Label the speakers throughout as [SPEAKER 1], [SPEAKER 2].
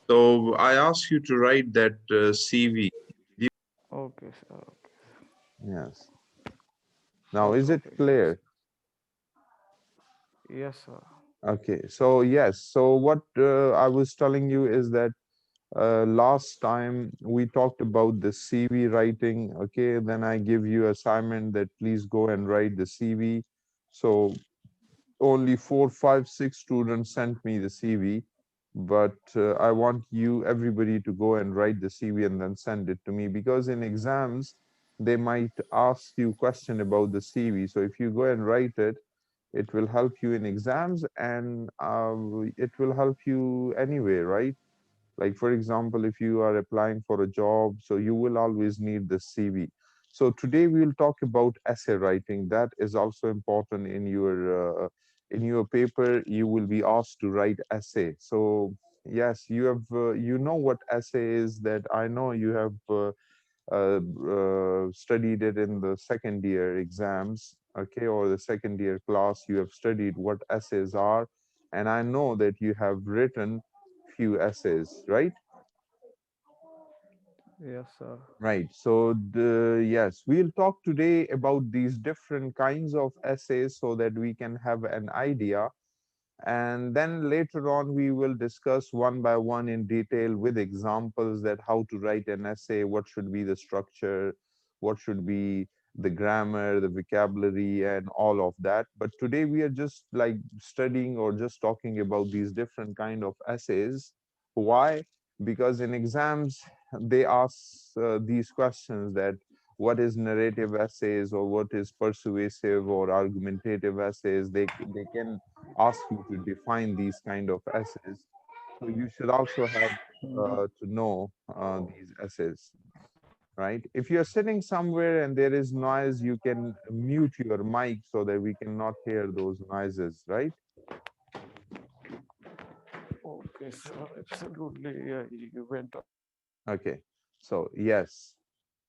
[SPEAKER 1] So I asked you to write that CV.
[SPEAKER 2] Okay, sir.
[SPEAKER 3] Yes. Now,
[SPEAKER 2] Okay,
[SPEAKER 3] is it
[SPEAKER 2] okay, yes.
[SPEAKER 3] clear?
[SPEAKER 2] Yes, sir.
[SPEAKER 3] Okay. So yes. So what I was telling you is that last time we talked about the CV writing. Okay. Then I give you assignment that please go and write the CV. So only 4, 5, 6 students sent me the CV, but I want you everybody to go and write the CV and then send it to me, because in exams they might ask you question about the CV. So if you go and write it, it will help you in exams, and it will help you anyway, right? Like, for example, if you are applying for a job, so you will always need the CV. So today we'll talk about essay writing. That is also important in your paper. You will be asked to write essay. So yes, you have you know what essay is. That I know you have studied it in the second year exams, okay, or the second year class. You have studied what essays are, and I know that you have written few essays, right?
[SPEAKER 2] Yes, sir.
[SPEAKER 3] Right. So yes, we'll talk today about these different kinds of essays so that we can have an idea. And then later on, we will discuss one by one in detail with examples that how to write an essay, what should be the structure, what should be the grammar, the vocabulary, and all of that. But today we are just like studying or just talking about these different kind of essays. Why? Because in exams, they ask these questions that what is narrative essays, or what is persuasive or argumentative essays. They can ask you to define these kind of essays. So you should also have
[SPEAKER 2] Mhm.
[SPEAKER 3] to know these essays, right? If you're sitting somewhere and there is noise, you can mute your mic so that we cannot hear those noises, right?
[SPEAKER 2] Okay, sir. Absolutely. Yeah, you went on.
[SPEAKER 3] Okay. So yes.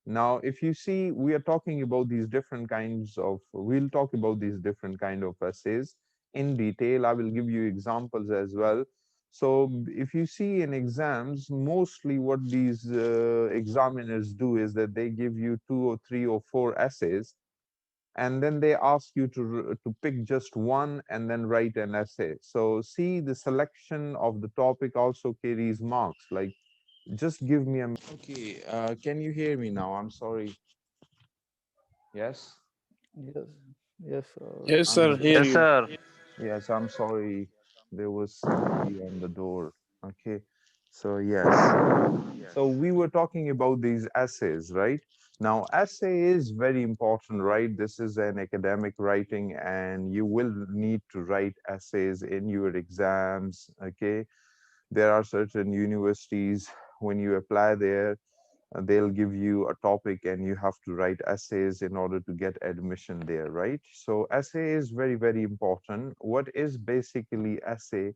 [SPEAKER 3] Now, if you see, we are talking about these different kinds of, we'll talk about these different kind of essays in detail. I will give you examples as well. So if you see in exams, mostly what these examiners do is that they give you 2 or 3 or 4 essays, and then they ask you to pick just one and then write an essay. So see, the selection of the topic also carries marks. Like, just give me a. Okay, can you hear me now? I'm sorry. Yes.
[SPEAKER 2] Yes. Yes, sir.
[SPEAKER 4] Yes,
[SPEAKER 3] I'm
[SPEAKER 4] sir.
[SPEAKER 3] so,
[SPEAKER 4] Hear
[SPEAKER 5] Yes,
[SPEAKER 4] you.
[SPEAKER 5] sir.
[SPEAKER 3] yes, I'm sorry. There was somebody on the door. Okay. So yes. So we were talking about these essays, right? Now, essay is very important, right? This is an academic writing, and you will need to write essays in your exams. Okay. There are certain universities, when you apply there, they'll give you a topic and you have to write essays in order to get admission there, right? So essay is very, very important. What is basically essay?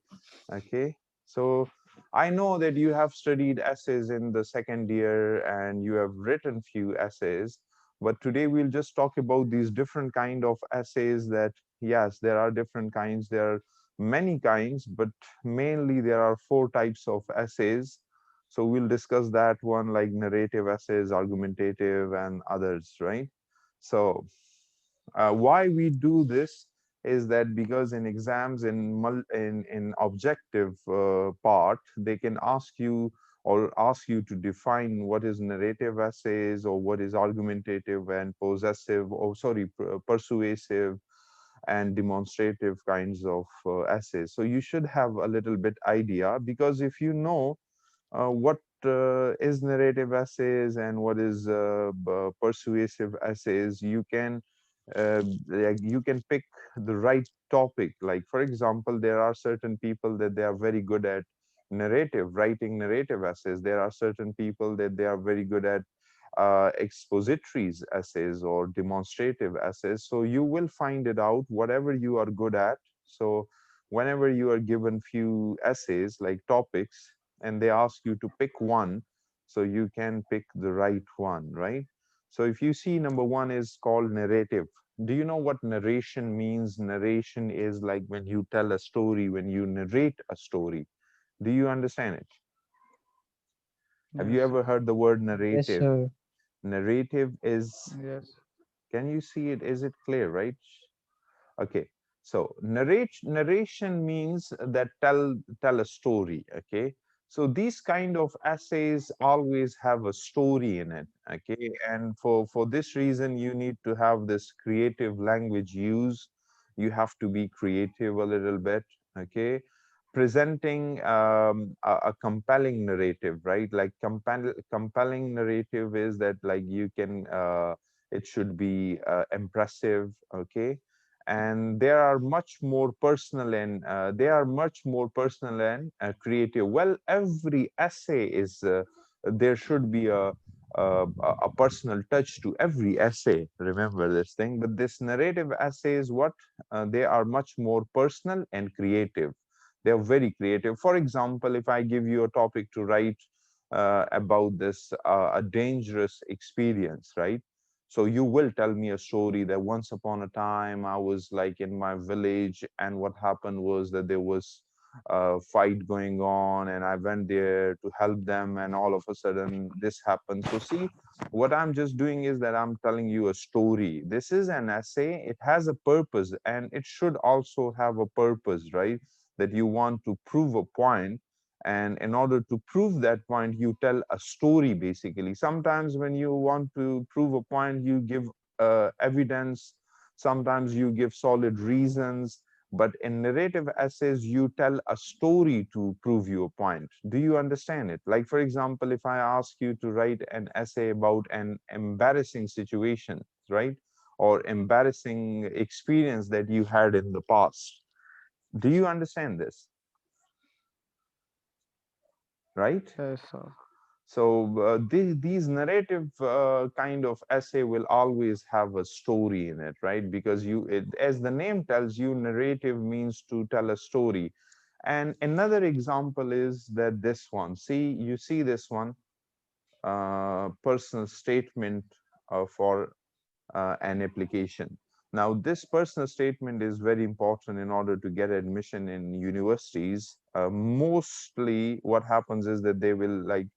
[SPEAKER 3] Okay. So I know that you have studied essays in the second year and you have written few essays, but today we'll just talk about these different kind of essays. That yes, there are different kinds. There are many kinds, but mainly there are 4 types of essays. So we'll discuss that one, like narrative essays, argumentative, and others, right? So why we do this is that because in exams, in objective part, they can ask you or ask you to define what is narrative essays, or what is argumentative and possessive, or sorry, persuasive and demonstrative kinds of essays. So you should have a little bit idea, because if you know what is narrative essays and what is persuasive essays, you can like you can pick the right topic. Like, for example, there are certain people that they are very good at writing narrative essays. There are certain people that they are very good at expositories essays or demonstrative essays. So you will find it out whatever you are good at. So whenever you are given few essays like topics, and they ask you to pick one, so you can pick the right one, right? So if you see, number one is called narrative. Do you know what narration means? Narration is like when you tell a story, when you narrate a story. Do you understand it? Have you
[SPEAKER 2] Yes,
[SPEAKER 3] ever
[SPEAKER 2] sir.
[SPEAKER 3] heard the word
[SPEAKER 4] Yes,
[SPEAKER 3] narrative?
[SPEAKER 4] sir.
[SPEAKER 3] Narrative is,
[SPEAKER 2] Yes.
[SPEAKER 3] can you see it? Is it clear, right? Okay, so narration means that tell a story. Okay, so these kind of essays always have a story in it. Okay, and for this reason you need to have this creative language use. You have to be creative a little bit. Okay, presenting a compelling narrative, right? Like compelling narrative is that like you can it should be impressive. Okay, and they are much more personal and creative. Well, every essay is there should be a personal touch to every essay. Remember this thing. But this narrative essay is what they are much more personal and creative. They are very creative. For example, if I give you a topic to write about this a dangerous experience, right? So you will tell me a story that once upon a time I was like in my village, and what happened was that there was a fight going on, and I went there to help them, and all of a sudden this happened. So see, what I'm just doing is that I'm telling you a story. This is an essay. It has a purpose, and it should also have a purpose, right? That you want to prove a point, and in order to prove that point you tell a story. Basically, sometimes when you want to prove a point you give evidence, sometimes you give solid reasons, but in narrative essays you tell a story to prove your point. Do you understand it? Like, for example, if I ask you to write an essay about an embarrassing situation, right, or embarrassing experience that you had in the past, do you understand this, right?
[SPEAKER 2] Yes, sir.
[SPEAKER 3] So these narrative kind of essay will always have a story in it, right? Because as the name tells you, narrative means to tell a story. And another example is that this one. See, you see this one, personal statement for an application. Now, this personal statement is very important in order to get admission in universities. Mostly, what happens is that they will like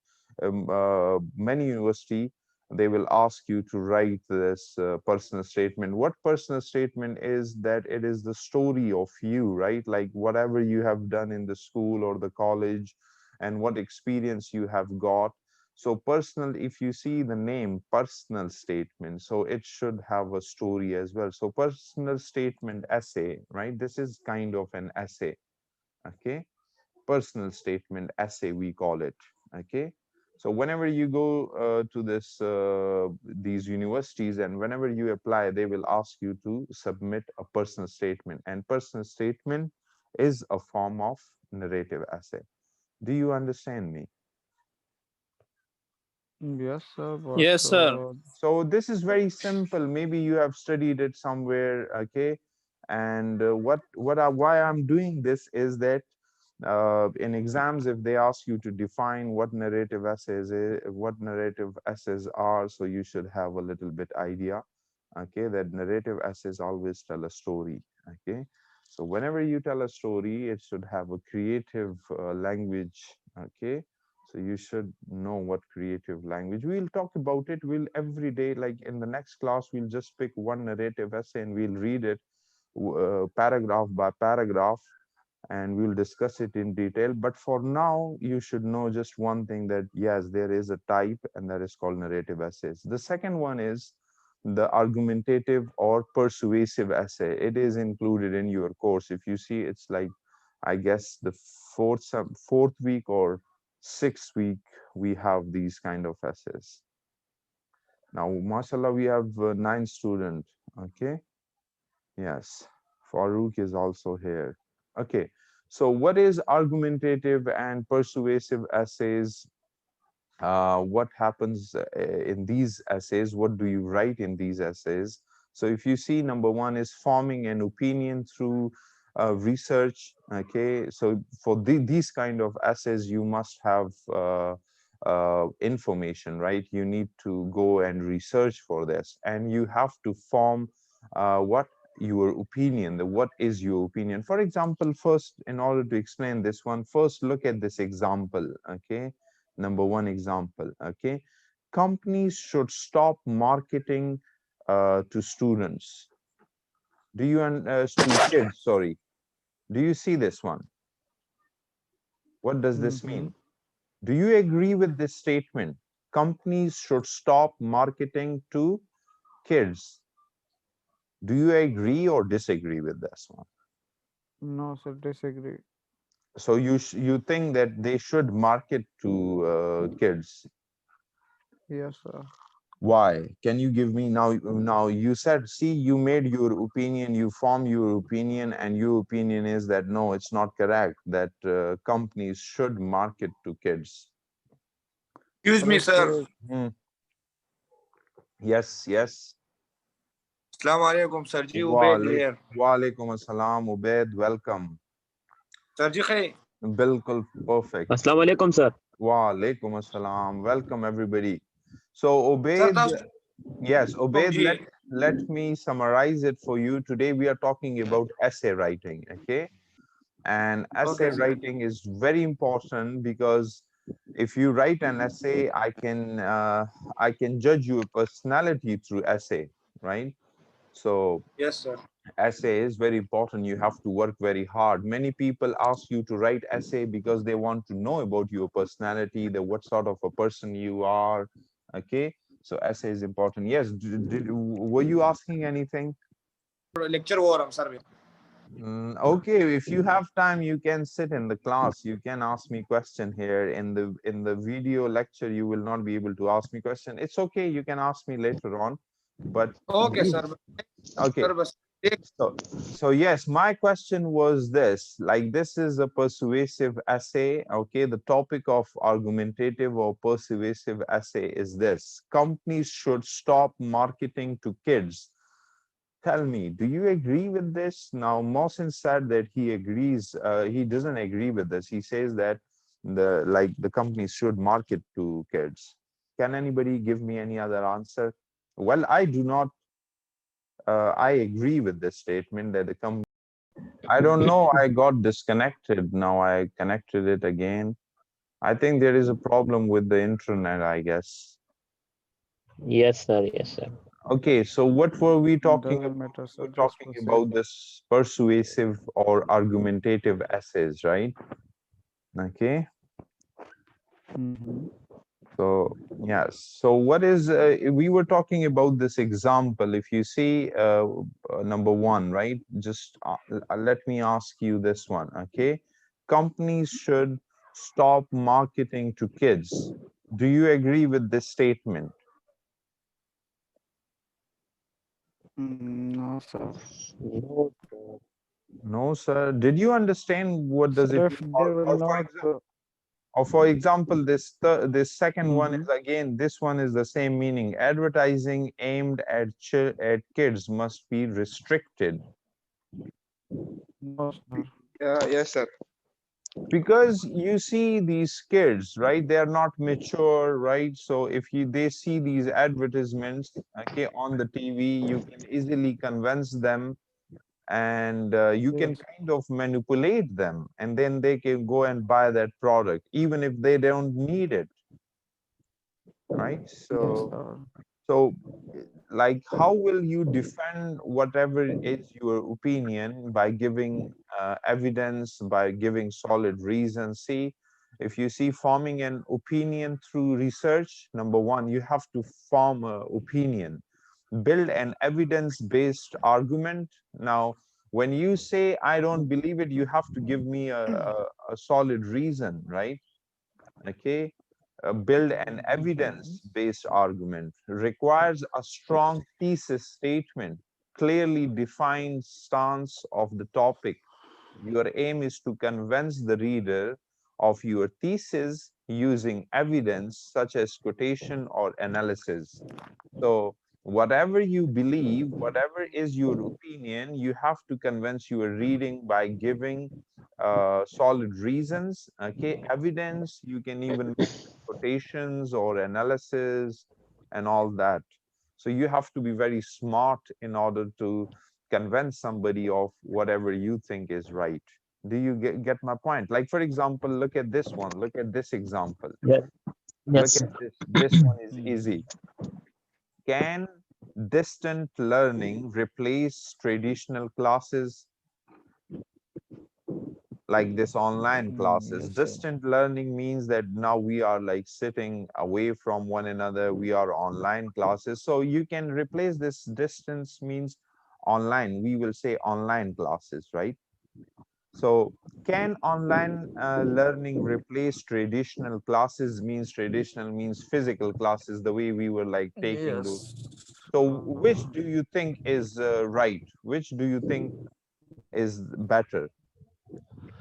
[SPEAKER 3] many university, they will ask you to write this personal statement. What personal statement is that? It is the story of you, right? Like whatever you have done in the school or the college, and what experience you have got. So personal, if you see the name personal statement, so it should have a story as well. So personal statement essay, right? This is kind of an essay. Okay, personal statement essay we call it. Okay, so whenever you go to these universities, and whenever you apply, they will ask you to submit a personal statement, and personal statement is a form of narrative essay. Do you understand me?
[SPEAKER 2] Yes, sir. But
[SPEAKER 4] Yes, sir.
[SPEAKER 3] So this is very simple. Maybe you have studied it somewhere, okay? And why I'm doing this is that in exams, if they ask you to define what narrative essays are, so you should have a little bit idea, okay? That narrative essays always tell a story, okay? So whenever you tell a story, it should have a creative language, okay? So you should know what creative language. We'll talk about it. We'll every day, like in the next class, we'll just pick one narrative essay and we'll read it paragraph by paragraph, and we'll discuss it in detail. But for now, you should know just one thing, that yes, there is a type, and that is called narrative essays. The second one is the argumentative or persuasive essay. It is included in your course. If you see, it's like, I guess the fourth week or sixth week, we have these kind of essays. Now, mashallah, we have 9 students. Okay. Yes, Farouk is also here. Okay, so what is argumentative and persuasive essays? What happens in these essays? What do you write in these essays? So if you see, number one is forming an opinion through research. Okay, so for these kind of essays, you must have information, right? You need to go and research for this, and you have to form what your opinion, what is your opinion. For example, first, in order to explain this one, first look at this example. Okay, Number one example. Okay, companies should stop marketing to students. Do you to kids? Sorry. Do you see this one? What does this
[SPEAKER 2] Mm-hmm.
[SPEAKER 3] mean? Do you agree with this statement? Companies should stop marketing to kids. Do you agree or disagree with this one?
[SPEAKER 2] No, sir, disagree.
[SPEAKER 3] So you think that they should market to kids?
[SPEAKER 2] Yes, sir.
[SPEAKER 3] Why? Can you give me now? Now you said, see, you made your opinion, you form your opinion, and your opinion is that no, it's not correct. That companies should market to kids.
[SPEAKER 4] Excuse me, sir.
[SPEAKER 2] Okay.
[SPEAKER 3] Hmm. Yes, yes.
[SPEAKER 4] Assalamu alaikum, sir ji. Ubaid here.
[SPEAKER 3] Walaikum assalam, Ubaid. Welcome.
[SPEAKER 4] Sir ji khair.
[SPEAKER 3] Bilkul perfect.
[SPEAKER 5] Assalamu alaikum, sir.
[SPEAKER 3] Walaikum assalam. Welcome everybody. So
[SPEAKER 4] Sir,
[SPEAKER 3] Ubaid, yes, Ubaid,
[SPEAKER 4] ji.
[SPEAKER 3] let me summarize it for you. Today we are talking about essay writing, okay? And essay
[SPEAKER 4] Okay, sir.
[SPEAKER 3] writing is very important because if you write an essay, I can judge your personality through essay, right? So
[SPEAKER 4] Yes, sir.
[SPEAKER 3] essay is very important. You have to work very hard. Many people ask you to write essay because they want to know about your personality, the what sort of a person you are. Okay, so essay is important. Yes, were you asking anything?
[SPEAKER 4] Lecture over, sir.
[SPEAKER 3] Okay, if you have time, you can sit in the class. You can ask me question here in the video lecture. You will not be able to ask me question. It's okay. You can ask me later on. But
[SPEAKER 4] Okay,
[SPEAKER 3] we
[SPEAKER 4] sir.
[SPEAKER 3] okay.
[SPEAKER 4] Sir, bas.
[SPEAKER 3] So yes, my question was this, like this is a persuasive essay, okay? The topic of argumentative or persuasive essay is this: companies should stop marketing to kids. Tell me, do you agree with this? Now, Mohsin said that he agrees, he doesn't agree with this. He says that the companies should market to kids. Can anybody give me any other answer? Well, I do not I agree with this statement that the company. I don't know. I got disconnected. Now I connected it again. I think there is a problem with the internet, I guess.
[SPEAKER 5] Yes, sir. Yes, sir.
[SPEAKER 3] Okay, so what were we talking
[SPEAKER 2] Doesn't
[SPEAKER 3] about?
[SPEAKER 2] matter,
[SPEAKER 3] We
[SPEAKER 2] sir.
[SPEAKER 3] were
[SPEAKER 2] Just
[SPEAKER 3] talking
[SPEAKER 2] proceed.
[SPEAKER 3] about this persuasive or argumentative essays, right? Okay.
[SPEAKER 2] Mm-hmm.
[SPEAKER 3] So yes. So what is we were talking about this example. If you see number one, right? Just let me ask you this one. Okay, companies should stop marketing to kids. Do you agree with this statement?
[SPEAKER 2] No, sir.
[SPEAKER 5] No, sir.
[SPEAKER 3] No, sir. Did you understand what does
[SPEAKER 2] Sir,
[SPEAKER 3] it
[SPEAKER 2] if
[SPEAKER 3] mean?
[SPEAKER 2] they will not.
[SPEAKER 3] Or for example, this second one
[SPEAKER 2] Mm-hmm.
[SPEAKER 3] is again, this one is the same meaning. Advertising aimed at kids must be restricted.
[SPEAKER 2] No, sir.
[SPEAKER 4] Yes, sir.
[SPEAKER 3] Because you see these kids, right? They are not mature, right? So if they see these advertisements, okay, on the TV, you can easily convince them, and you can
[SPEAKER 2] Yes.
[SPEAKER 3] kind of manipulate them, and then they can go and buy that product even if they don't need it, right?
[SPEAKER 2] Yes,
[SPEAKER 3] So
[SPEAKER 2] sir.
[SPEAKER 3] So, like, how will you defend whatever is your opinion by giving evidence, by giving solid reasons? See, if you see forming an opinion through research, number one, you have to form an opinion, build an evidence-based argument. Now, when you say, I don't believe it, you have to give me a solid reason, right? Okay, build an
[SPEAKER 2] Mm-hmm.
[SPEAKER 3] evidence-based argument, requires a strong thesis statement, clearly defined stance of the topic. Your aim is to convince the reader of your thesis using evidence such as quotation or analysis. So whatever you believe, whatever is your opinion, you have to convince your reading by giving solid reasons, okay, evidence. You can even mention quotations or analysis and all that. So you have to be very smart in order to convince somebody of whatever you think is right. Do you get my point? Like, for example, look at this one. Look at this example.
[SPEAKER 5] Yes.
[SPEAKER 3] Look
[SPEAKER 5] Yes,
[SPEAKER 3] at
[SPEAKER 5] sir.
[SPEAKER 3] this. This one is
[SPEAKER 2] Hmm.
[SPEAKER 3] easy. Can distant learning replace traditional classes like this online classes?
[SPEAKER 2] Yes, sir.
[SPEAKER 3] Distant learning means that now we are like sitting away from one another. We are online classes. So you can replace this distance means online. We will say online classes, right? So can online learning replace traditional classes? Means traditional means physical classes, the way we were like taking those.
[SPEAKER 2] Yes.
[SPEAKER 3] So which do you think is right? Which do you think is better?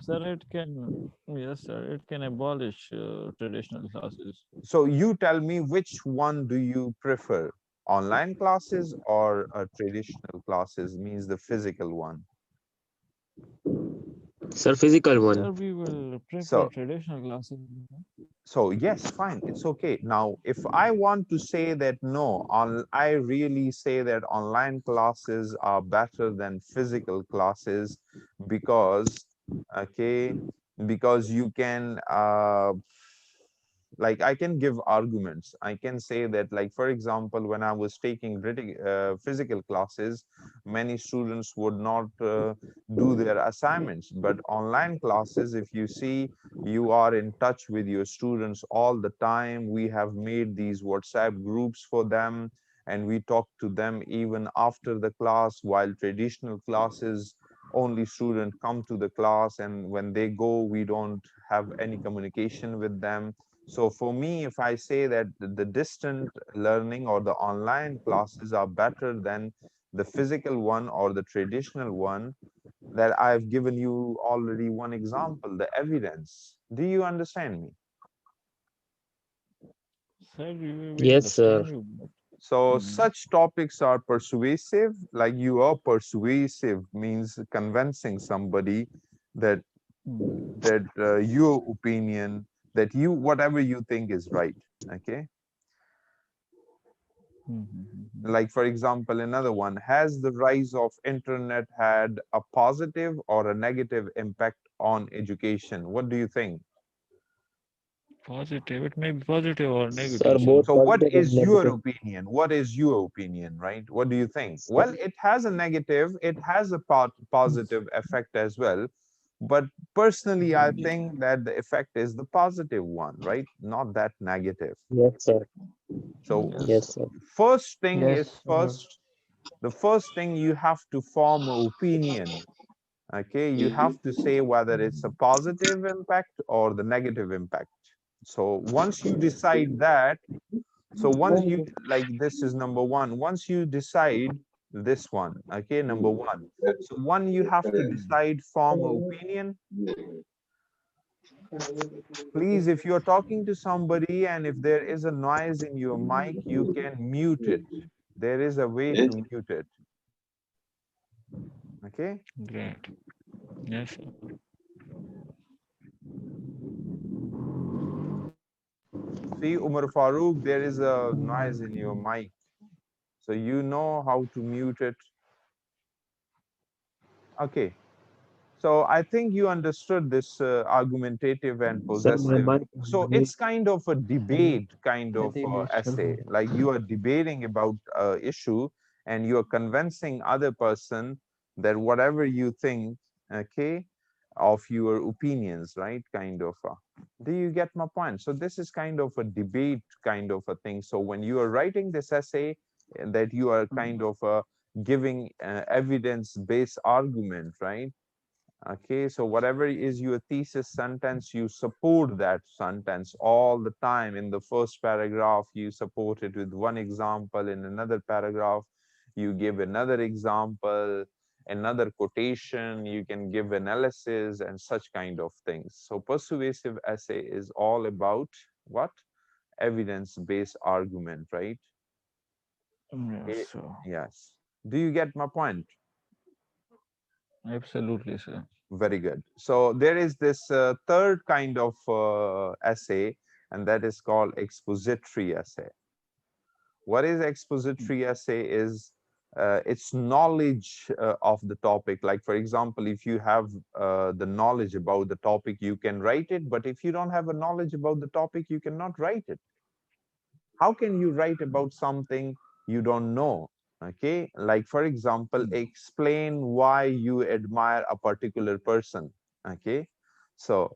[SPEAKER 2] Sir, it can, yes, sir, it can abolish traditional classes.
[SPEAKER 3] So you tell me, which one do you prefer? Online classes or traditional classes, means the physical one?
[SPEAKER 5] Sir, physical
[SPEAKER 2] Sir,
[SPEAKER 5] one.
[SPEAKER 2] we will prefer
[SPEAKER 3] So
[SPEAKER 2] traditional classes.
[SPEAKER 3] yes, fine, it's okay. Now, if I want to say that no, I really say that online classes are better than physical classes because, okay, because you can like I can give arguments. I can say that, like, for example, when I was taking physical classes, many students would not do their assignments. But online classes, if you see, you are in touch with your students all the time. We have made these WhatsApp groups for them, and we talk to them even after the class, while traditional classes, only students come to the class, and when they go, we don't have any communication with them. So for me, if I say that the distant learning or the online classes are better than the physical one or the traditional one, that I've given you already one example, the evidence. Do you understand me?
[SPEAKER 2] Sir, we
[SPEAKER 5] Yes, sir.
[SPEAKER 2] understand you, but
[SPEAKER 3] So
[SPEAKER 2] hmm,
[SPEAKER 3] such topics are persuasive, like you are persuasive means convincing somebody that
[SPEAKER 2] hmm,
[SPEAKER 3] your opinion, that you whatever you think is right. Okay. Like, for example, another one, has the rise of internet had a positive or a negative impact on education? What do you think?
[SPEAKER 2] positive. It may be positive or
[SPEAKER 5] Sir,
[SPEAKER 2] negative, sir.
[SPEAKER 5] both
[SPEAKER 3] So what
[SPEAKER 5] positive and
[SPEAKER 3] is your
[SPEAKER 5] negative.
[SPEAKER 3] opinion? What is your opinion, right? What do you think?
[SPEAKER 5] Sir,
[SPEAKER 3] Well, it has a negative, it has a positive effect as well. But personally, I
[SPEAKER 2] Ye-
[SPEAKER 3] think that the effect is the positive one, right? Not that negative.
[SPEAKER 5] yes, sir.
[SPEAKER 3] So
[SPEAKER 2] Yes,
[SPEAKER 5] Yes,
[SPEAKER 2] sir.
[SPEAKER 5] sir.
[SPEAKER 3] first thing
[SPEAKER 2] Yes,
[SPEAKER 3] is
[SPEAKER 2] sir.
[SPEAKER 3] first, the first thing you have to form an opinion. Okay, you have to say whether it's a positive impact or the negative impact. So once you decide that, so once you, like, this is number one, once you decide this one, okay, number one, so one, you have to decide, form an opinion. Please, if you're talking to somebody and if there is a noise in your mic, you can mute it. There is a way to mute it. Okay.
[SPEAKER 2] Great. Yes, sir.
[SPEAKER 3] See, Umar Farooq, there is a noise in your mic. So you know how to mute it. Okay. So I think you understood this argumentative and
[SPEAKER 5] Sir, my
[SPEAKER 3] possessive.
[SPEAKER 5] mic.
[SPEAKER 3] So it's kind of a debate kind of essay. Like you are debating about issue and you are convincing other person that whatever you think, okay, of your opinions, right? Kind of. Do you get my point? So this is kind of a debate kind of a thing. So when you are writing this essay, that you are kind of giving evidence-based argument, right? Okay, so whatever is your thesis sentence, you support that sentence all the time. In the first paragraph, you support it with one example. In another paragraph, you give another example, another quotation, you can give analysis and such kind of things. So persuasive essay is all about what? Evidence-based argument, right?
[SPEAKER 2] Yes,
[SPEAKER 3] Okay.
[SPEAKER 2] sir.
[SPEAKER 3] Yes. Do you get my point?
[SPEAKER 2] Absolutely, sir.
[SPEAKER 3] Very good. So there is this third kind of essay, and that is called expository essay. What is expository essay is, it's knowledge of the topic. Like, for example, if you have the knowledge about the topic, you can write it. But if you don't have a knowledge about the topic, you cannot write it. How can you write about something you don't know? Okay, like for example, explain why you admire a particular person. Okay, so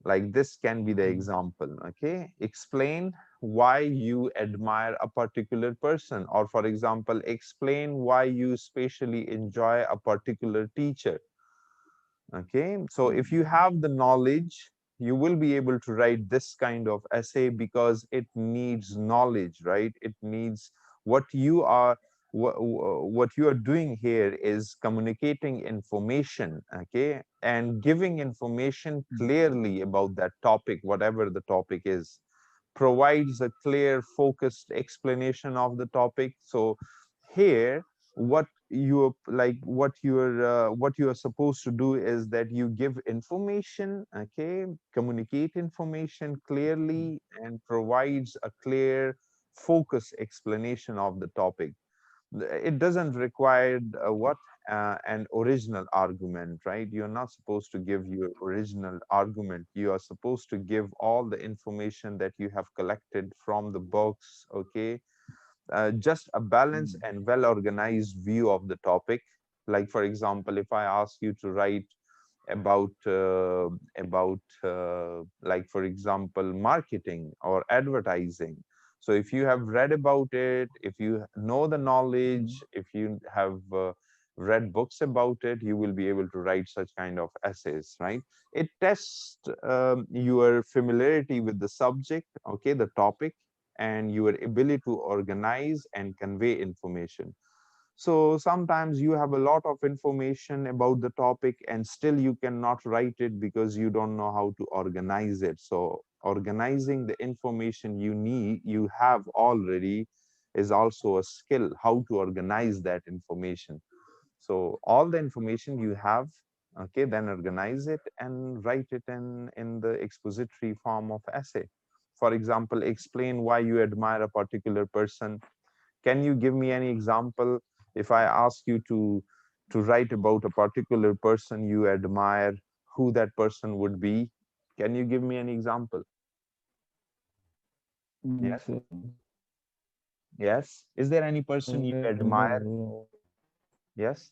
[SPEAKER 3] like this can be the example. Okay, explain why you admire a particular person, or for example, explain why you especially enjoy a particular teacher. Okay, so if you have the knowledge, you will be able to write this kind of essay because it needs knowledge, right? It needs what you are what you are doing here is communicating information, okay, and giving information clearly about that topic, whatever the topic is, provides a clear focused explanation of the topic. So here what you like what you are supposed to do is that you give information, okay, communicate information clearly and provides a clear focused explanation of the topic. It doesn't require an original argument, right? You're not supposed to give your original argument. You are supposed to give all the information that you have collected from the books, okay, just a balanced and well organized view of the topic. Like for example, if I ask you to write about like for example marketing or advertising, so if you have read about it, if you know the knowledge, if you have read books about it, you will be able to write such kind of essays, right? It tests your familiarity with the subject, okay, the topic, and your ability to organize and convey information. So sometimes you have a lot of information about the topic and still you cannot write it because you don't know how to organize it. So organizing the information you have already is also a skill, how to organize that information. So all the information you have, okay, then organize it and write it in the expository form of essay. For example, explain why you admire a particular person. Can you give me any example? If I ask you to write about a particular person you admire, who that person would be? Can you give me an example? Yes. Yes. Is there any person you admire? Yes.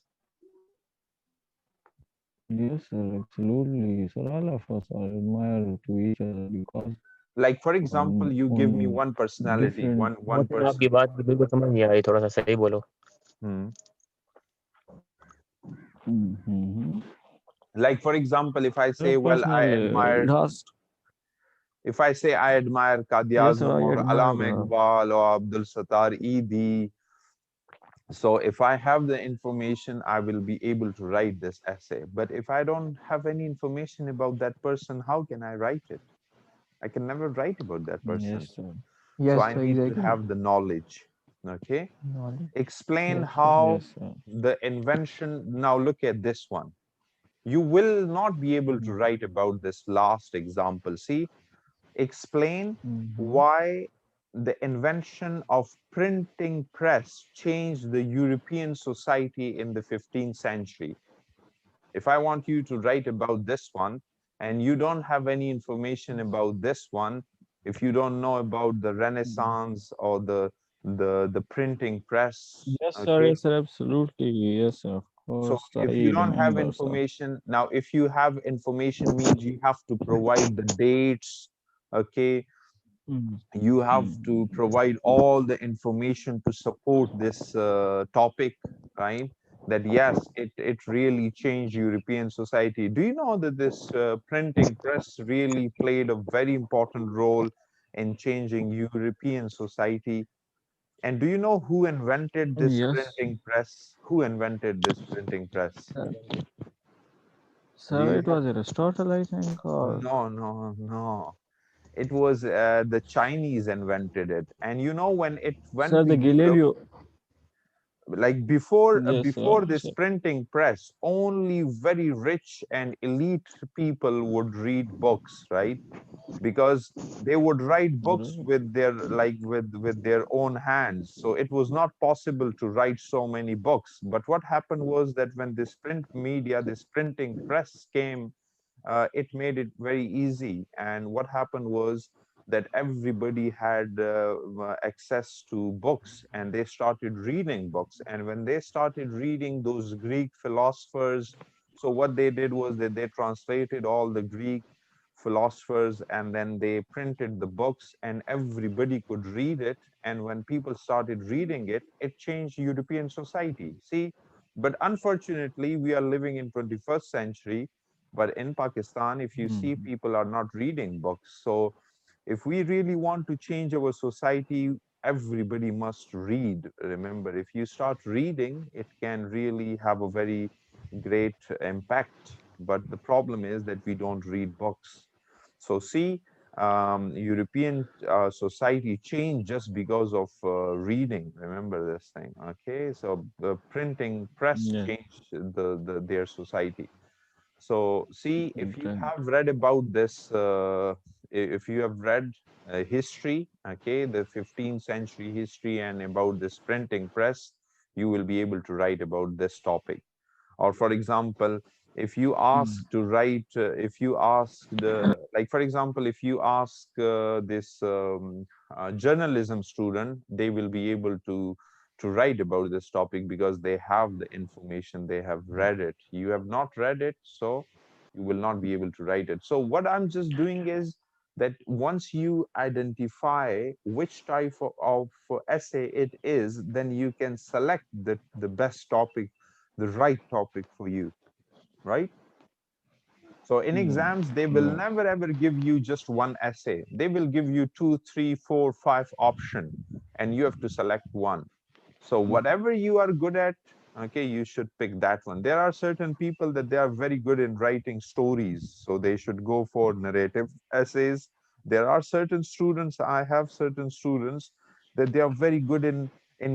[SPEAKER 2] Yes, sir, absolutely. Sir, all of us are admire to each other because
[SPEAKER 3] Like for example, you give me
[SPEAKER 2] on
[SPEAKER 3] one personality,
[SPEAKER 2] different.
[SPEAKER 3] one
[SPEAKER 5] sir आपकी
[SPEAKER 3] person.
[SPEAKER 5] बात बिल्कुल समझ नहीं आ रही, थोड़ा सा सही बोलो.
[SPEAKER 3] Like for example, if I say, well, I
[SPEAKER 2] Personal,
[SPEAKER 3] admire,
[SPEAKER 2] it has.
[SPEAKER 3] if I say I admire Qadi
[SPEAKER 2] Yes, sir,
[SPEAKER 3] Azam
[SPEAKER 2] I
[SPEAKER 3] or
[SPEAKER 2] admire.
[SPEAKER 3] Alam Iqbal or Abdul Sattar Eidi, so if I have the information, I will be able to write this essay. But if I don't have any information about that person, how can I write it? I can never write about that person.
[SPEAKER 2] Yes, sir.
[SPEAKER 3] So I need to have the knowledge. Okay. Explain how
[SPEAKER 2] Yes, sir.
[SPEAKER 3] the invention. Now look at this one. You will not be able to write about this last example. See, explain why the invention of printing press changed the European society in the 15th century. If I want you to write about this one and you don't have any information about this one, if you don't know about the Renaissance or the printing press,
[SPEAKER 2] Yes, sir.
[SPEAKER 3] okay,
[SPEAKER 2] Yes, sir. Absolutely. Yes, sir. Of
[SPEAKER 3] so
[SPEAKER 2] course,
[SPEAKER 3] if
[SPEAKER 2] I
[SPEAKER 3] you don't have
[SPEAKER 2] remember, sir.
[SPEAKER 3] information, now if you have information means you have to provide the dates, okay, you have to provide all the information to support this topic, right? That yes, it really changed European society. Do you know that this printing press really played a very important role in changing European society? And do you know who invented this
[SPEAKER 2] Yes,
[SPEAKER 3] printing press? Who invented this printing press?
[SPEAKER 2] sir.
[SPEAKER 3] Do
[SPEAKER 2] Sir,
[SPEAKER 3] you
[SPEAKER 2] it
[SPEAKER 3] know?
[SPEAKER 2] was Aristotle, I think, or
[SPEAKER 3] No, no, no. It was the Chinese invented it. And you know when it when
[SPEAKER 2] sir, the
[SPEAKER 3] we look,
[SPEAKER 2] Galileo.
[SPEAKER 3] like before
[SPEAKER 2] Yes,
[SPEAKER 3] before this
[SPEAKER 2] so
[SPEAKER 3] printing press, only very rich and elite people would read books, right? Because they would write books
[SPEAKER 2] right.
[SPEAKER 3] with their with their own hands, so it was not possible to write so many books. But what happened was that when this print media, this printing press came, it made it very easy. And what happened was that everybody had access to books, and they started reading books. And when they started reading those Greek philosophers, so what they did was that they translated all the Greek philosophers, and then they printed the books, and everybody could read it. And when people started reading it, it changed European society. See, but unfortunately, we are living in 21st century. But in Pakistan, if you see,
[SPEAKER 2] Mm.
[SPEAKER 3] people are not reading books. So if we really want to change our society, everybody must read. Remember, if you start reading, it can really have a very great impact. But the problem is that we don't read books. So see, European society changed just because of reading. Remember this thing, okay? So the printing press
[SPEAKER 2] Yeah,
[SPEAKER 3] changed their society. So see, if you
[SPEAKER 2] intent.
[SPEAKER 3] have read about this, if you have read history, okay, the 15th century history and about this printing press, you will be able to write about this topic. Or for example, if you ask
[SPEAKER 2] Mm.
[SPEAKER 3] to write, if you ask the, like for example, if you ask this journalism student, they will be able to write about this topic because they have the information, they have read it. You have not read it, so you will not be able to write it. So what I'm just doing is that once you identify which type of essay it is, then you can select the best topic, the right topic for you, right? So in
[SPEAKER 2] Mm.
[SPEAKER 3] exams, they will
[SPEAKER 2] Yeah.
[SPEAKER 3] never ever give you just one essay. They will give you 2, 3, 4, 5 option, and you have to select one. So whatever you are good at, okay, you should pick that one. There are certain people that they are very good in writing stories, so they should go for narrative essays. There are certain students, I have certain students that they are very good in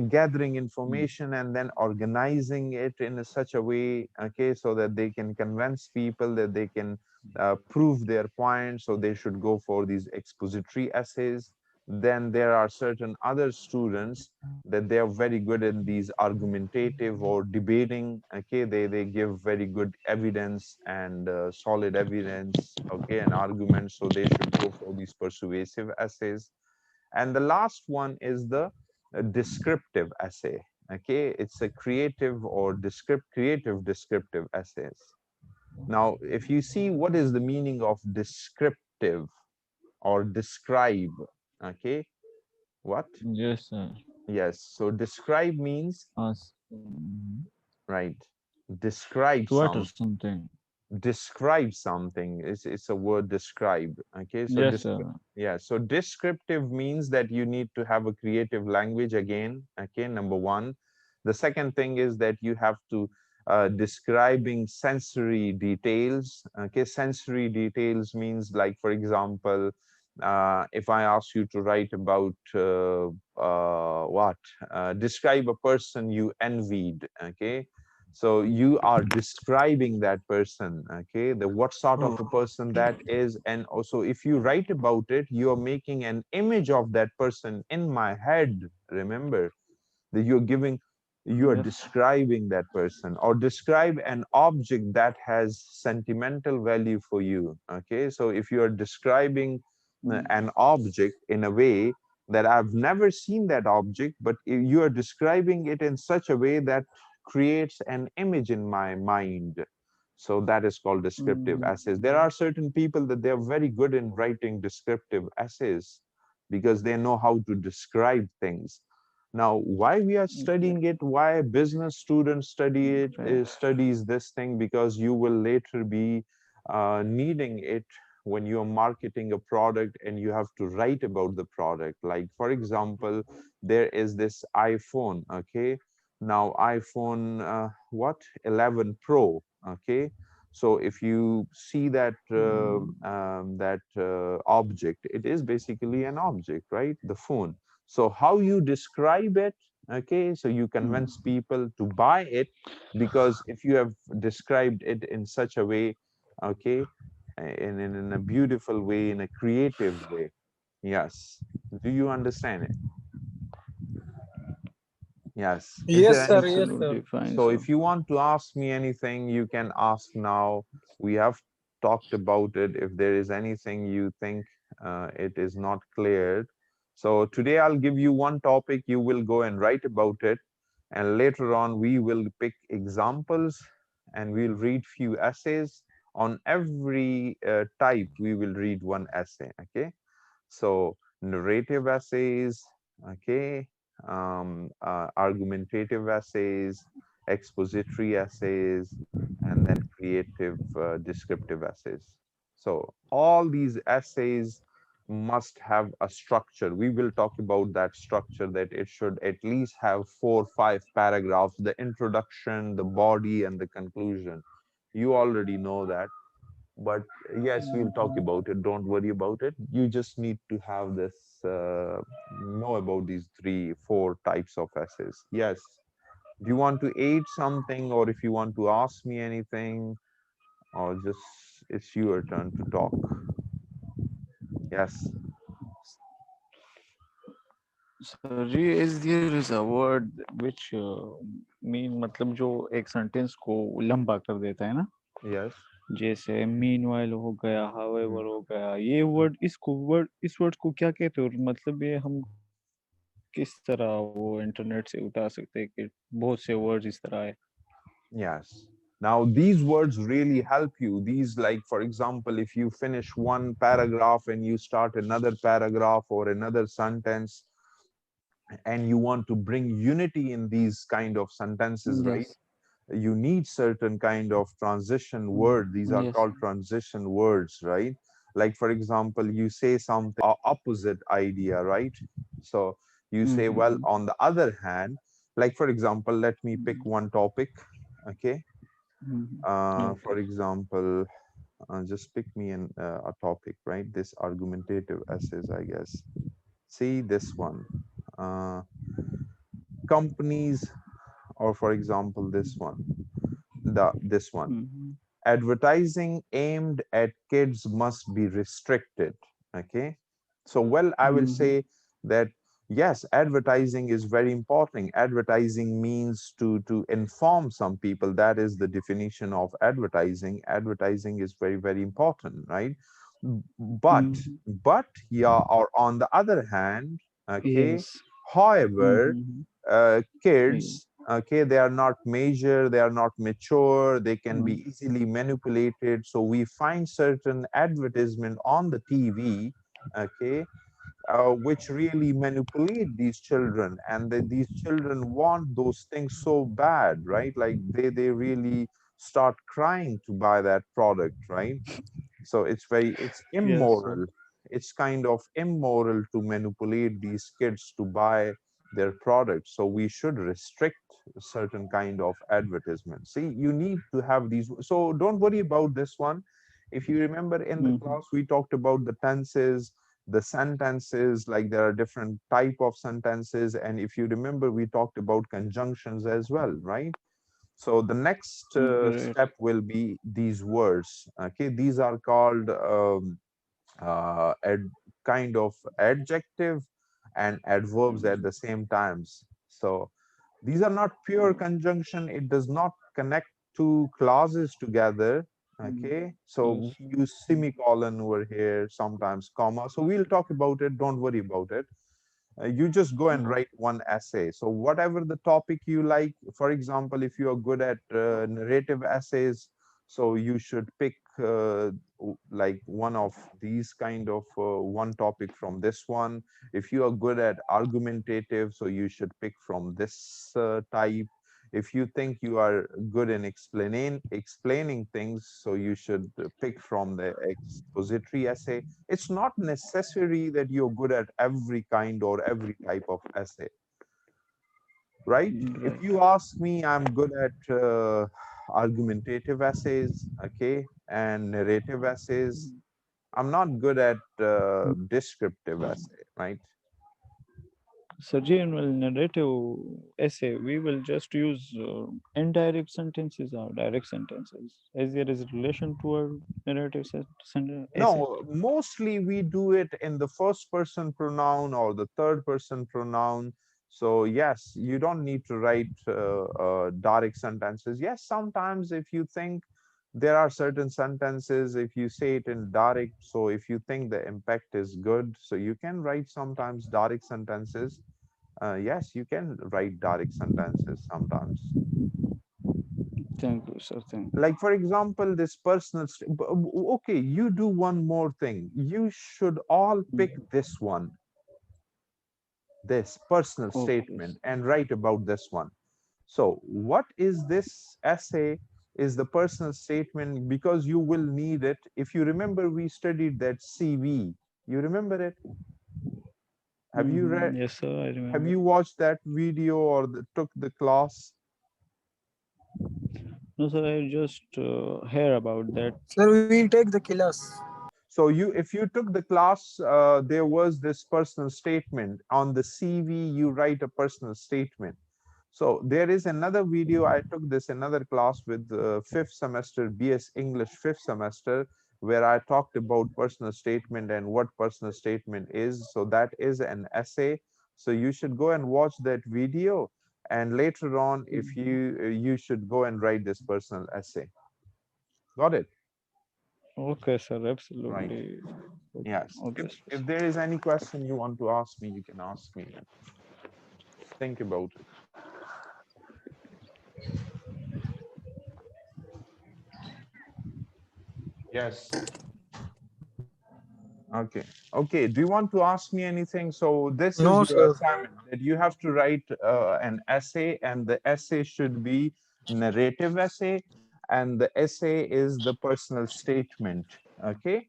[SPEAKER 3] gathering
[SPEAKER 2] Mm.
[SPEAKER 3] information and then organizing it in such a way, okay, so that they can convince people, that they can prove their point. So they should go for these expository essays. Then there are certain other students that they are very good in these argumentative or debating, okay, they give very good evidence and solid evidence, okay, and arguments, so they should go for these persuasive essays. And the last one is the descriptive essay, okay, it's a creative or creative descriptive essays. Now if you see, what is the meaning of descriptive or describe, okay, what?
[SPEAKER 2] Yes, sir.
[SPEAKER 3] Yes, so describe means,
[SPEAKER 2] Mhm.
[SPEAKER 3] right, describe
[SPEAKER 2] To utter
[SPEAKER 3] some,
[SPEAKER 2] something.
[SPEAKER 3] describe something. It's a word, describe, okay? So
[SPEAKER 2] Yes, sir.
[SPEAKER 3] yeah, so descriptive means that you need to have a creative language again, okay, number one. The second thing is that you have to describing sensory details, okay? Sensory details means, like for example, if I ask you to write about what, describe a person you envied, okay? So you are describing that person, okay, the what sort of a person that is. And also if you write about it, you are making an image of that person in my head. Remember that you're giving, you are
[SPEAKER 2] Yes.
[SPEAKER 3] describing that person. Or describe an object that has sentimental value for you, okay? So if you are describing an object in a way that I've never seen that object, but you are describing it in such a way that creates an image in my mind. So that is called descriptive
[SPEAKER 2] Mm.
[SPEAKER 3] essays. There are certain people that they're very good in writing descriptive essays because they know how to describe things. Now, why we are
[SPEAKER 2] Okay.
[SPEAKER 3] studying it, why business students study it,
[SPEAKER 2] Right.
[SPEAKER 3] studies this thing, because you will later be needing it when you're marketing a product and you have to write about the product. Like, for example, there is this iPhone, okay? Now, iPhone, what? 11 Pro, okay? So if you see that object, it is basically an object, right? The phone. So how you describe it, Okay, so you convince people to buy it because if you have described it in such a way, okay, in a beautiful way, in a creative way. Yes. Do you understand it? Yes. Is there
[SPEAKER 4] Yes, sir.
[SPEAKER 3] any?
[SPEAKER 4] Yes, sir.
[SPEAKER 2] Absolutely fine,
[SPEAKER 3] So
[SPEAKER 2] sir.
[SPEAKER 3] if you want to ask me anything, you can ask now. We have talked about it. If there is anything you think it is not clear. So today I'll give you one topic, you will go and write about it. And later on, we will pick examples and we'll read few essays. On every type, we will read one essay, okay? So narrative essays, okay, argumentative essays, expository essays, and then creative descriptive essays. So all these essays must have a structure. We will talk about that structure, that it should at least have 4 or 5 paragraphs, the introduction, the body, and the conclusion. You already know that, but yes, we'll talk about it, don't worry about it. You just need to have this know about these 3 4 types of essays. Yes. Do you want to add something, or if you want to ask me anything, or just it's your turn to talk? Yes.
[SPEAKER 2] Sir ji is there is a word which mean मतलब जो एक sentence को लंबा कर देता है ना,
[SPEAKER 3] Yes.
[SPEAKER 2] जैसे meanwhile हो गया, however
[SPEAKER 3] Mm.
[SPEAKER 2] हो गया, ये word इस word को क्या कहते हैं, और मतलब ये हम किस तरह वो इंटरनेट से उतार सकते हैं कि बहुत से words इस तरह है.
[SPEAKER 3] Yes. Now, these words really help you. These, like, for example, if you finish one paragraph and you start another paragraph or another sentence, and you want to bring unity in these kind of sentences, right?
[SPEAKER 2] Yes.
[SPEAKER 3] You need certain kind of transition word. These are
[SPEAKER 2] Yes.
[SPEAKER 3] called transition words, right? Like, for example, you say something opposite idea, right? So you say, well, on the other hand, like, for example, let me pick one topic, okay?
[SPEAKER 2] Okay.
[SPEAKER 3] For example, just pick me a topic, right? This argumentative essays, I guess. See this one. Uh, Companies, or for example, this one. Advertising aimed at kids must be restricted. Okay. So, well, I will say that yes, advertising is very important. Advertising means to inform some people. That is the definition of advertising. Advertising is very, very important, right? But, yeah, or on the other hand, okay,
[SPEAKER 2] Yes.
[SPEAKER 3] however,
[SPEAKER 2] Yeah.
[SPEAKER 3] kids, okay, they are not major, they are not mature, they can be easily manipulated. So we find certain advertisement on the TV, okay, which really manipulate these children, and these children want those things so bad, right? Like they really start crying to buy that product, right? So it's
[SPEAKER 2] Yes, sir.
[SPEAKER 3] immoral. It's kind of immoral to manipulate these kids to buy their products. So we should restrict certain kind of advertisement. See, you need to have these. So don't worry about this one. If you remember in the class, we talked about the tenses, the sentences, like there are different type of sentences. And if you remember, we talked about conjunctions as well, right? So the next
[SPEAKER 2] Great.
[SPEAKER 3] step will be these words. Okay, these are called kind of adjective and adverbs at the same times. So these are not pure conjunction. It does not connect two clauses together. Okay, so
[SPEAKER 2] Yes.
[SPEAKER 3] we use semicolon over here, sometimes comma. So we'll talk about it. Don't worry about it. You just go and write one essay. So whatever the topic you like, for example, if you are good at narrative essays, so you should pick like one of these kind of one topic from this one. If you are good at argumentative, so you should pick from this type. If you think you are good in explaining things, so you should pick from the expository essay. It's not necessary that you're good at every kind or every type of essay, right? If
[SPEAKER 2] Right.
[SPEAKER 3] you ask me, I'm good at argumentative essays, okay, and narrative essays. I'm not good at descriptive essay, right?
[SPEAKER 2] Sergi, in narrative essay, we will just use indirect sentences or direct sentences, as there is relation to our narrative essay.
[SPEAKER 3] No, mostly we do it in the first person pronoun or the third person pronoun. So yes, you don't need to write direct sentences. Yes, sometimes if you think there are certain sentences, if you say it in direct, so if you think the impact is good, so you can write sometimes direct sentences. Yes, you can write direct sentences sometimes.
[SPEAKER 2] Thank you, sir. Thank you.
[SPEAKER 3] Like for example, this personal okay, you do one more thing. You should all pick this one, this personal
[SPEAKER 2] Okay.
[SPEAKER 3] statement, and write about this one. So what is this essay is the personal statement, because you will need it. If you remember, we studied that CV. You remember it? Have you read,
[SPEAKER 2] Yes, sir, I remember.
[SPEAKER 3] have you watched that video or took the class?
[SPEAKER 2] No, sir, I just hear about that.
[SPEAKER 6] Sir, we take the class.
[SPEAKER 3] So if you took the class, there was this personal statement on the CV. You write a personal statement. So there is another video. I took this another class with fifth semester BS English fifth semester, where I talked about personal statement and what personal statement is. So that is an essay. So you should go and watch that video, and later on, if you should go and write this personal essay. Got it?
[SPEAKER 2] Okay, sir,
[SPEAKER 3] Right.
[SPEAKER 2] absolutely.
[SPEAKER 3] Yes.
[SPEAKER 2] Okay,
[SPEAKER 3] If there is any question you want to ask me, you can ask me. Think about it. Yes. Okay. Okay. Do you want to ask me anything? So this
[SPEAKER 6] No,
[SPEAKER 3] is your
[SPEAKER 6] sir.
[SPEAKER 3] assignment, that you have to write an essay, and the essay should be narrative essay, and the essay is the personal statement. Okay.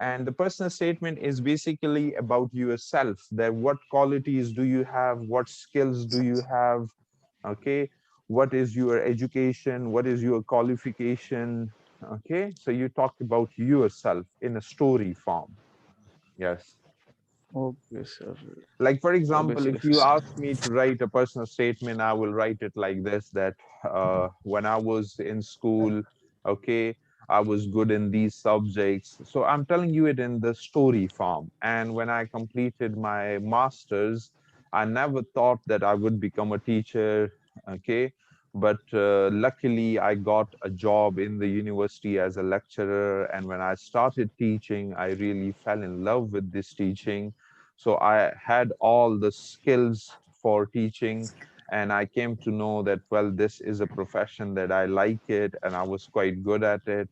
[SPEAKER 3] And the personal statement is basically about yourself, that what qualities do you have, what skills do you have, okay, what is your education, what is your qualification, okay. So you talk about yourself in a story form. Yes.
[SPEAKER 2] Okay, sir.
[SPEAKER 3] Like for example, if
[SPEAKER 2] Obviously,
[SPEAKER 3] you
[SPEAKER 2] sir.
[SPEAKER 3] ask me to write a personal statement, I will write it like this, that when I was in school, okay, I was good in these subjects. So I'm telling you it in the story form. And when I completed my master's, I never thought that I would become a teacher, okay. But luckily, I got a job in the university as a lecturer. And when I started teaching, I really fell in love with this teaching. So I had all the skills for teaching, and I came to know that, well, this is a profession that I like it, and I was quite good at it.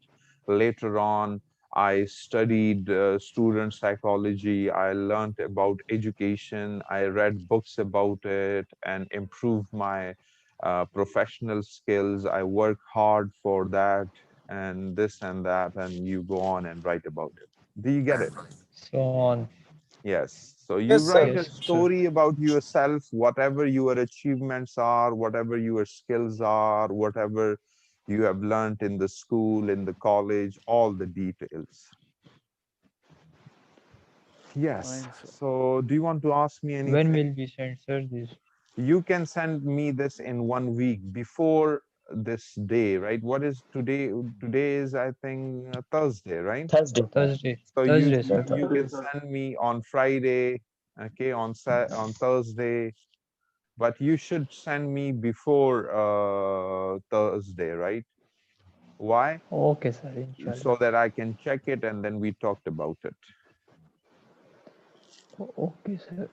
[SPEAKER 3] Later on, I studied student psychology. I learned about education. I read books about it and improved my professional skills. I work hard for that and this and that, and you go on and write about it. Do you get it?
[SPEAKER 5] So on.
[SPEAKER 3] Yes. So you
[SPEAKER 6] Yes, sir.
[SPEAKER 3] write a
[SPEAKER 5] Yes, sir.
[SPEAKER 3] story about yourself, whatever your achievements are, whatever your skills are, whatever you have learned in the school, in the college, all the details. Yes.
[SPEAKER 2] Fine, sir.
[SPEAKER 3] So do you want to ask me
[SPEAKER 5] When
[SPEAKER 3] anything?
[SPEAKER 5] will we send, sir, this?
[SPEAKER 3] You can send me this in 1 week before this day, right? What is today? Today is, I think, Thursday, right?
[SPEAKER 5] Thursday. Thursday.
[SPEAKER 3] So
[SPEAKER 5] Thursday, sir.
[SPEAKER 3] you can send me on Friday, okay, on Thursday, but you should send me before Thursday, right? Why?
[SPEAKER 5] Okay, sir. Inshallah.
[SPEAKER 3] So that I can check it, and then we talked about it.
[SPEAKER 5] Okay, sir.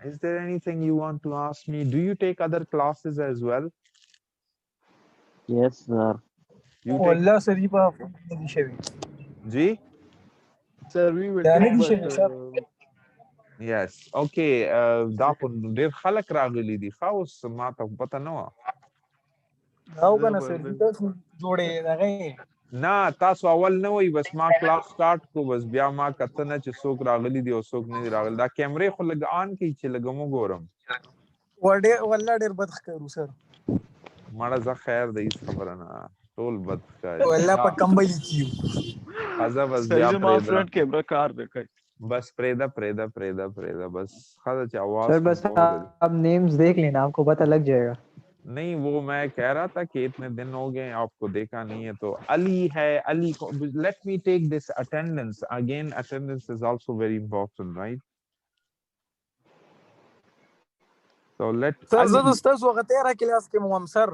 [SPEAKER 3] Is there anything you want to ask me? Do you take other classes as well?
[SPEAKER 7] Yes, sir.
[SPEAKER 3] You take
[SPEAKER 6] والله sir, you have the Chevy.
[SPEAKER 3] G?
[SPEAKER 2] Sir, we will
[SPEAKER 6] Yeah,
[SPEAKER 2] take,
[SPEAKER 6] the
[SPEAKER 2] but
[SPEAKER 6] Chevy, sir.
[SPEAKER 3] Yes. Okay. دا خو ډېر خلک راغلي دي. ښه اوس ما ته پته نه وه.
[SPEAKER 6] Now gonna sir, you guys جوړې دغه.
[SPEAKER 3] نه تاسو اول نه وای، بس ما کلاس سٹارټ کو، بس بیا ما کته نه چې څوک راغلي دي او څوک نه دي راغلي. دا کیمرې خو لږ آن کړي چې لږ مو ګورم.
[SPEAKER 6] والله ډېر بد ښکارو سر.
[SPEAKER 3] مړه زه خیر د هیڅ خبره نه، ټول بد ښکاري.
[SPEAKER 6] والله په کمبلي کیو.
[SPEAKER 3] ازه بس
[SPEAKER 2] sir,
[SPEAKER 3] بیا
[SPEAKER 2] my
[SPEAKER 3] پرېږده.
[SPEAKER 2] friend camera car देखाई.
[SPEAKER 3] बस प्रेदा प्रेदा प्रेदा प्रेदा बस खादा आवाज
[SPEAKER 7] sir
[SPEAKER 3] को
[SPEAKER 7] बस
[SPEAKER 3] बहुत बड़ी।
[SPEAKER 7] आप नेम्स देख लेना, आपको पता लग जाएगा।
[SPEAKER 3] नहीं वो मैं कह रहा था कि इतने दिन हो गए आपको देखा नहीं है, तो अली है, अली को let me take this attendance again, attendance is also very important right, so let
[SPEAKER 6] sir زه د
[SPEAKER 3] Ali
[SPEAKER 6] ستاسو هغه 13 کلاس کې وم سر.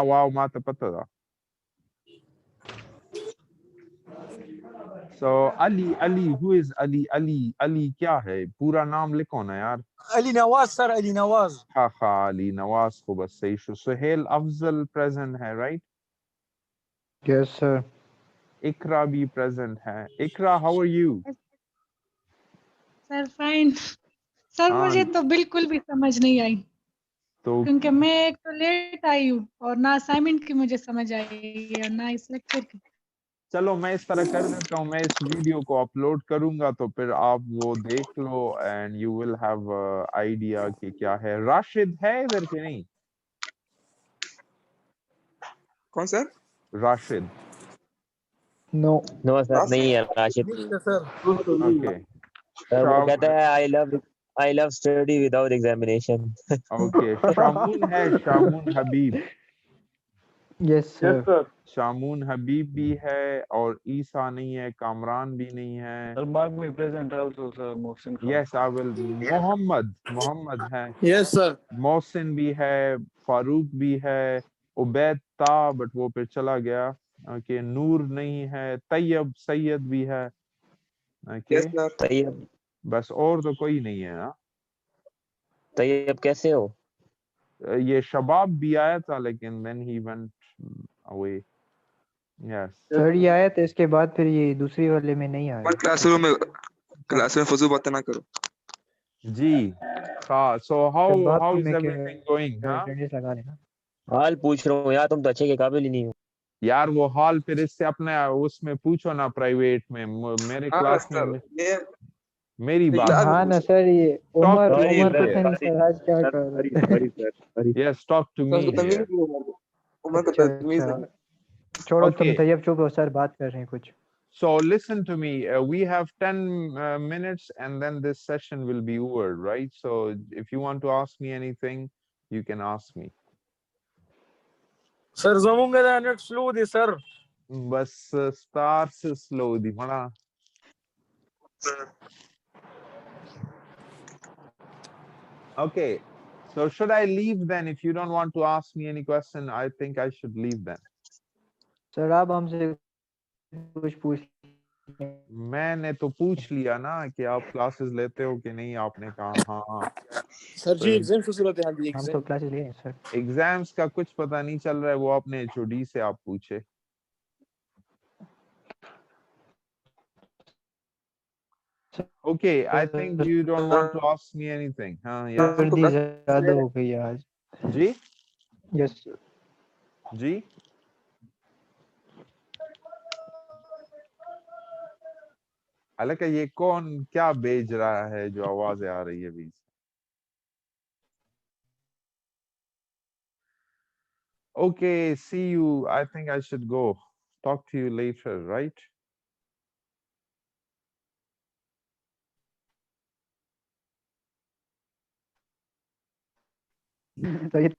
[SPEAKER 3] wow ما ته پته ده. So Ali who is Ali क्या है, पूरा नाम लिखो ना यार.
[SPEAKER 6] علي نواز सर, علي نواز.
[SPEAKER 3] हाँ Ali नवाज को बस सही शो. सुहेल अफजल प्रेजेंट है राइट.
[SPEAKER 7] Yes sir.
[SPEAKER 3] इकरा भी प्रेजेंट है. Iqra how are you.
[SPEAKER 8] Sir fine. Sir
[SPEAKER 3] हाँ
[SPEAKER 8] मुझे तो बिल्कुल भी समझ नहीं आई,
[SPEAKER 3] तो
[SPEAKER 8] क्योंकि मैं एक तो लेट आई हूँ और ना असाइनमेंट की मुझे समझ आई और ना इस लेक्चर की।
[SPEAKER 3] चलो मैं इस तरह कर देता हूँ, मैं इस वीडियो को अपलोड करूंगा तो फिर आप वो देख लो and you will have idea कि क्या है. राशिद है इधर के नहीं.
[SPEAKER 4] कौन सर?
[SPEAKER 3] राशिद.
[SPEAKER 7] नो
[SPEAKER 9] नो सर नहीं है राशिद।
[SPEAKER 6] نشته सर.
[SPEAKER 3] ओके
[SPEAKER 9] सर वो कहता है I love study without examination.
[SPEAKER 3] Okay Shamoon है, शामून हबीब.
[SPEAKER 7] Yes sir.
[SPEAKER 3] शामून हबीब भी है और ईसा नहीं है, कामरान भी नहीं है.
[SPEAKER 2] Mark me present also, sir. Mohsin Khan.
[SPEAKER 3] Yes I will. Mohammed है,
[SPEAKER 6] यस सर.
[SPEAKER 3] मोहसिन भी है, फारूक भी है, उबैद था बट वो फिर चला गया. ओके नूर नहीं है, तैयब सैयद भी है. Okay
[SPEAKER 4] yes sir.
[SPEAKER 9] तैयब
[SPEAKER 3] बस और तो कोई नहीं है ना.
[SPEAKER 9] तैयब कैसे हो?
[SPEAKER 3] ये शबाब भी आया था लेकिन then he went away. Yes
[SPEAKER 7] sir ये आया था, इसके बाद फिर ये दूसरी वाले में नहीं आया।
[SPEAKER 4] क्लासरूम में फजूल बातें ना करो.
[SPEAKER 3] जी. हाँ सो हाउ
[SPEAKER 7] शबाब
[SPEAKER 3] इज
[SPEAKER 7] में
[SPEAKER 3] एवरीथिंग गोइंग. हाँ
[SPEAKER 7] अटेंडेंस लगा लेना।
[SPEAKER 9] हाल पूछ रहा हूँ यार, तुम तो अच्छे के काबिल ही नहीं हो।
[SPEAKER 3] यार वो हॉल फिर इससे अपने उसमें पूछो ना प्राइवेट में. मेरे
[SPEAKER 4] हाँ
[SPEAKER 3] क्लास
[SPEAKER 4] सर.
[SPEAKER 3] में
[SPEAKER 4] ये
[SPEAKER 3] मेरी बात.
[SPEAKER 7] हाँ ना सर, ये उमर
[SPEAKER 9] सॉरी
[SPEAKER 7] उमर
[SPEAKER 9] सर,
[SPEAKER 7] पता नहीं सर आज क्या कर
[SPEAKER 9] सॉरी
[SPEAKER 7] रहे
[SPEAKER 9] sorry sir sorry.
[SPEAKER 3] Yes talk to me.
[SPEAKER 4] तमीज नहीं है. उम्र को
[SPEAKER 7] अच्छा
[SPEAKER 4] तमीज नहीं.
[SPEAKER 7] अच्छा, छोड़ो तुम
[SPEAKER 3] Okay.
[SPEAKER 7] तैयब चुप हो, सर बात कर रहे हैं कुछ।
[SPEAKER 3] So listen to me. We have 10 minutes and then this session will be over, right? So if you want to ask me anything, you can ask me.
[SPEAKER 6] Sir زمونږ د نت سلو دی سر.
[SPEAKER 3] बस स्टार से slow दी मना. Okay. So should I leave then? If you don't want to ask me any question, I think I should leave then.
[SPEAKER 7] Sir आप हमसे कुछ पूछ लें।
[SPEAKER 3] मैंने तो पूछ लिया ना कि आप क्लासेस लेते हो कि नहीं. आपने कहा हाँ.
[SPEAKER 6] सर जी एग्जाम की सूरत है. दी
[SPEAKER 7] हम तो
[SPEAKER 6] एग्जाम.
[SPEAKER 7] क्लासेस ले रहे हैं सर।
[SPEAKER 3] एग्जाम्स का कुछ पता नहीं चल रहा है, वो अपने एचओडी से आप पूछे. Okay, I think you don't want to ask me anything. हाँ यार.
[SPEAKER 7] सर्दी ज्यादा हो गई है आज।
[SPEAKER 3] जी
[SPEAKER 7] यस
[SPEAKER 3] जी. हालांकि ये कौन क्या भेज रहा है जो आवाजें आ रही है बीच. Okay, see you. I think I should go. Talk to you later, right?
[SPEAKER 7] सही